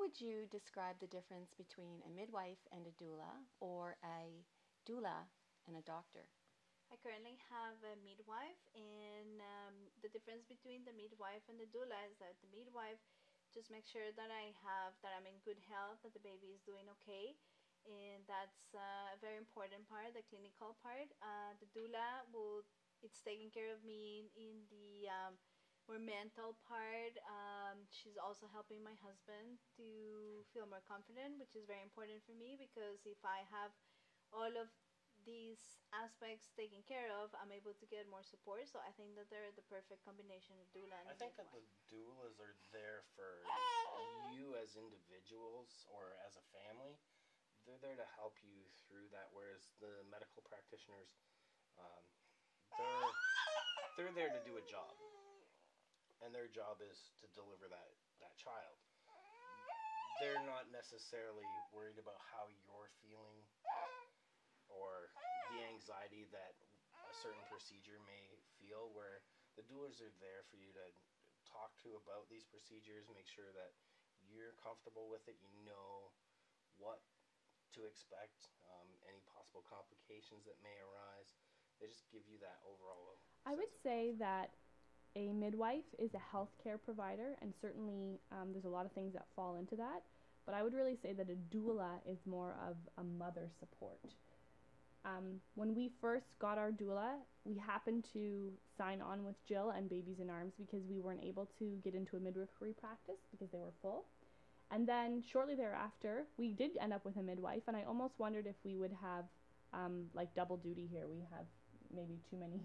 would you describe the difference between a midwife and a doula, or a doula and a doctor? I currently have a midwife, and the difference between the midwife and the doula is that the midwife just makes sure that I'm in good health, that the baby is doing okay, and that's a very important part, the clinical part. The doula will it's taking care of me in the more mental part. She's also helping my husband to feel more confident, which is very important for me, because if I have all of these aspects taken care of, I'm able to get more support. So I think that they're the perfect combination of doula and I think that midwife. the doulas are there for you as individuals or as a family. They're there to help you through that, whereas the medical practitioners, um, they're they're there to do a job, and their job is to deliver that child. They're not necessarily worried about how you're feeling or the anxiety that a certain procedure may feel, where the doulas are there for you to talk to about these procedures, make sure that you're comfortable with it, you know what to expect, any possible complications that may arise. They just give you that overall I would sense of say comfort. that a midwife is a healthcare provider, and certainly there's a lot of things that fall into that. But I would really say that a doula is more of a mother support. When we first got our doula, we happened to sign on with Jill and Babeeze in Arms because we weren't able to get into a midwifery practice because they were full. And then shortly thereafter, we did end up with a midwife, and I almost wondered if we would have like double duty here. We have maybe too many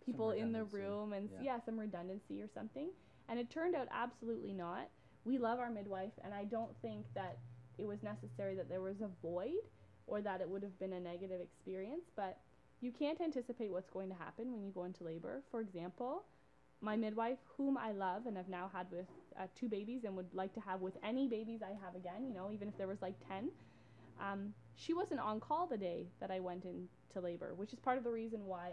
people in the room, and some redundancy or something. And it turned out absolutely not. We love our midwife, and I don't think that it was necessary that there was a void or that it would have been a negative experience, but you can't anticipate what's going to happen when you go into labor. For example, my midwife, whom I love and have now had with 2 babies and would like to have with any babies I have again, even if there was like 10, she wasn't on call the day that I went into labor, which is part of the reason why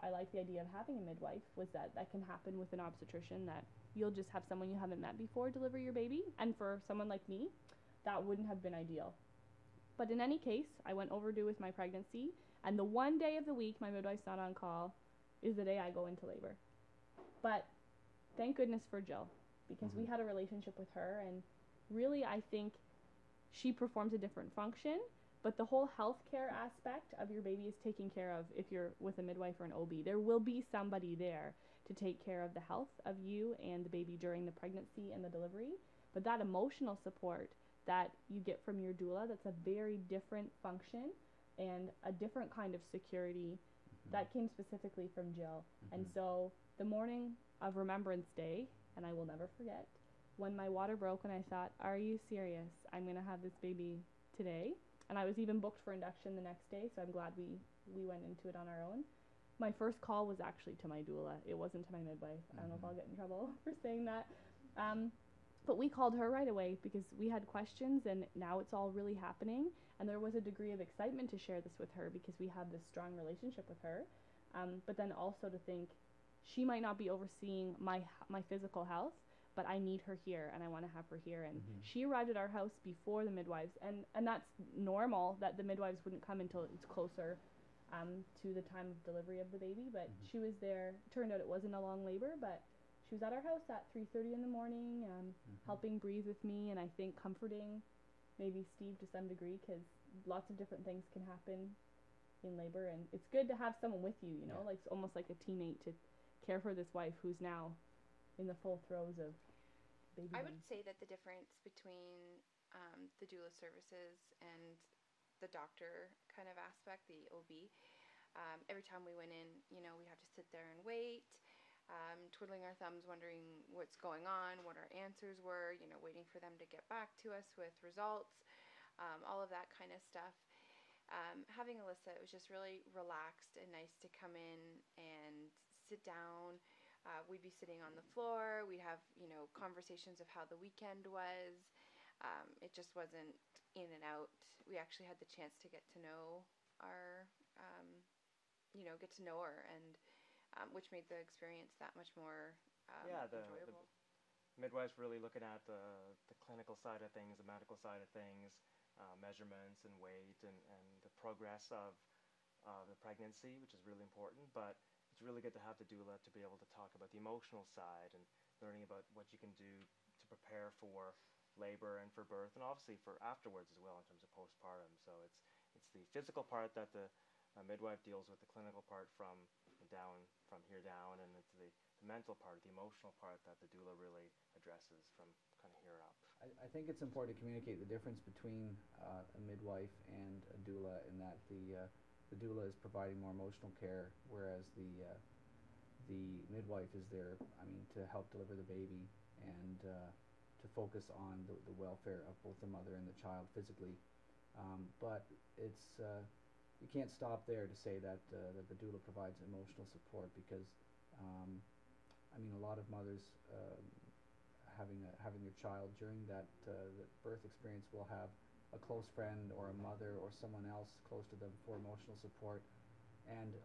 I like the idea of having a midwife, was that can happen with an obstetrician, that you'll just have someone you haven't met before deliver your baby. And for someone like me, that wouldn't have been ideal. But in any case, I went overdue with my pregnancy, and the one day of the week my midwife's not on call is the day I go into labor. But thank goodness for Jill, because we had a relationship with her, and really I think she performs a different function, but the whole healthcare aspect of your baby is taken care of if you're with a midwife or an OB. There will be somebody there to take care of the health of you and the baby during the pregnancy and the delivery, but that emotional support that you get from your doula, that's a very different function and a different kind of security that came specifically from Jill. And so the morning of Remembrance Day, and I will never forget, when my water broke and I thought, are you serious? I'm going to have this baby today. And I was even booked for induction the next day, so I'm glad we went into it on our own. My first call was actually to my doula. It wasn't to my midwife. I don't know if I'll get in trouble for saying that. But we called her right away because we had questions, and now it's all really happening. And there was a degree of excitement to share this with her because we have this strong relationship with her. But then also to think she might not be overseeing my physical health, but I need her here and I want to have her here. And she arrived at our house before the midwives, and that's normal that the midwives wouldn't come until it's closer to the time of delivery of the baby. But she was there. Turned out it wasn't a long labor, but she was at our house at 3:30 in the morning, helping breathe with me, and I think comforting maybe Steve to some degree, because lots of different things can happen in labor, and it's good to have someone with you, like it's almost like a teammate to care for this wife who's now in the full throes of baby. I would say that the difference between the doula services and the doctor kind of aspect, the OB, every time we went in, we'd have to sit there and wait, twiddling our thumbs, wondering what's going on, what our answers were, waiting for them to get back to us with results, all of that kind of stuff. Having Alyssa, it was just really relaxed and nice to come in and sit down. We'd be sitting on the floor. We'd have, conversations of how the weekend was. It just wasn't in and out. We actually had the chance to get to know our, get to know her, and which made the experience that much more enjoyable. midwives really looking at the clinical side of things, the medical side of things, measurements and weight and the progress of the pregnancy, which is really important. But it's really good to have the doula to be able to talk about the emotional side and learning about what you can do to prepare for labor and for birth, and obviously for afterwards as well in terms of postpartum. So it's the physical part that the midwife deals with, the clinical part from here down, and it's the mental part, the emotional part that the doula really addresses from kind of here up. I think it's important to communicate the difference between a midwife and a doula, in that the doula is providing more emotional care, whereas the midwife is there, to help deliver the baby and to focus on the welfare of both the mother and the child physically. But it's you can't stop there to say that the doula provides emotional support, because a lot of mothers having their child during that the birth experience will have a close friend or a mother or someone else close to them for emotional support. And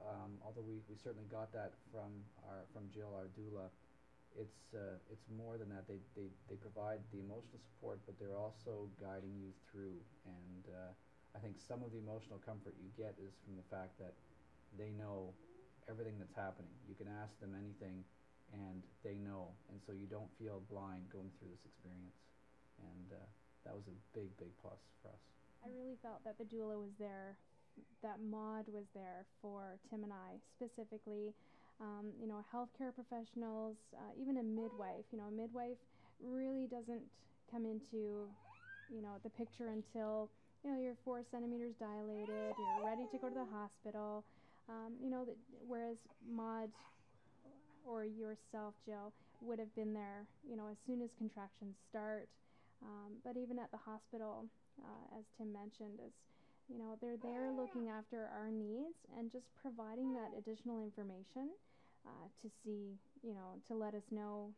although we certainly got that from Jill, our doula, it's more than that. They provide the emotional support, but they're also guiding you through. And I think some of the emotional comfort you get is from the fact that they know everything that's happening. You can ask them anything, and they know, and so you don't feel blind going through this experience. And that was a big plus for us. I really felt that the doula was there, that Maud was there for Tim and I specifically. Healthcare professionals, even a midwife. A midwife really doesn't come into, the picture until, you're 4 centimeters dilated, you're ready to go to the hospital. Whereas Maud or yourself, Jill, would have been there, as soon as contractions start. But even at the hospital, as Tim mentioned, they're there looking after our needs and just providing that additional information to see, to let us know,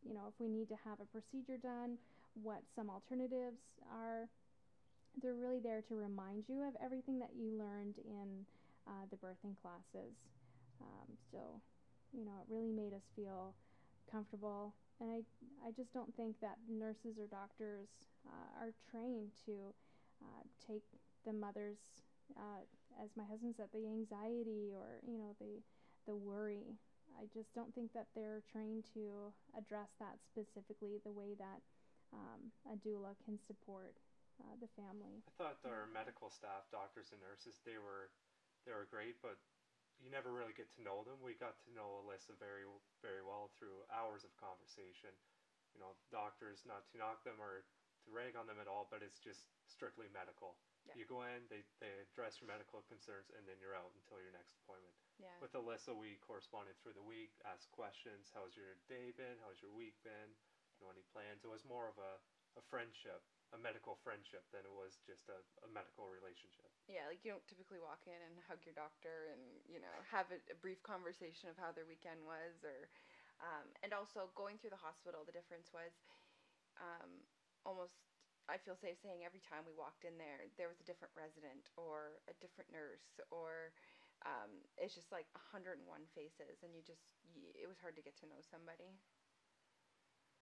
if we need to have a procedure done, what some alternatives are. They're really there to remind you of everything that you learned in the birthing classes. So, it really made us feel comfortable. And I just don't think that nurses or doctors are trained to take the mothers, as my husband said, the anxiety or, the worry. I just don't think that they're trained to address that specifically the way that a doula can support the family. I thought our medical staff, doctors and nurses, they were great, but you never really get to know them. We got to know Alyssa very, very well through hours of conversation. Doctors, not to knock them or to rag on them at all, but it's just strictly medical. Yeah. You go in, they address your medical concerns, and then you're out until your next appointment. Yeah. With Alyssa, we corresponded through the week, asked questions. How's your day been? How's your week been? Any plans? It was more of a friendship, a medical friendship, than it was just a medical relationship. Yeah, like you don't typically walk in and hug your doctor and, have a brief conversation of how their weekend was, or, and also going through the hospital, the difference was almost, I feel safe saying, every time we walked in there was a different resident or a different nurse, or it's just like 101 faces, and it was hard to get to know somebody.